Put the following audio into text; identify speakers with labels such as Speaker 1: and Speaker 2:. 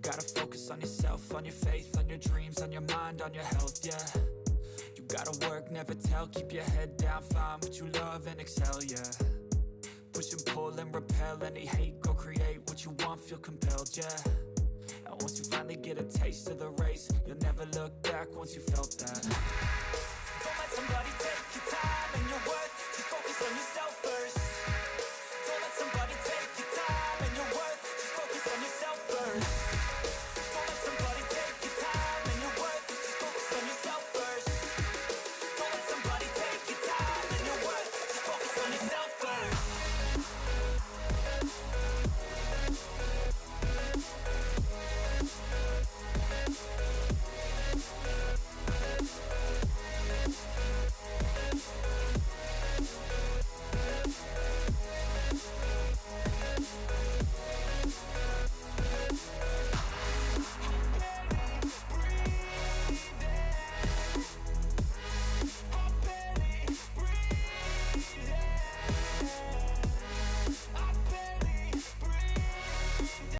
Speaker 1: gotta focus on yourself, on your faith, on your dreams, on your mind, on your health, yeah. You gotta work, never tell, keep your head down, find what you love and excel, yeah. Push and pull and repel any hate, go create what you want, feel compelled, yeah. And once you finally get a taste of the race, you'll never look back once you felt that. Don't let somebody take your time and your worth, just focus on yourself first.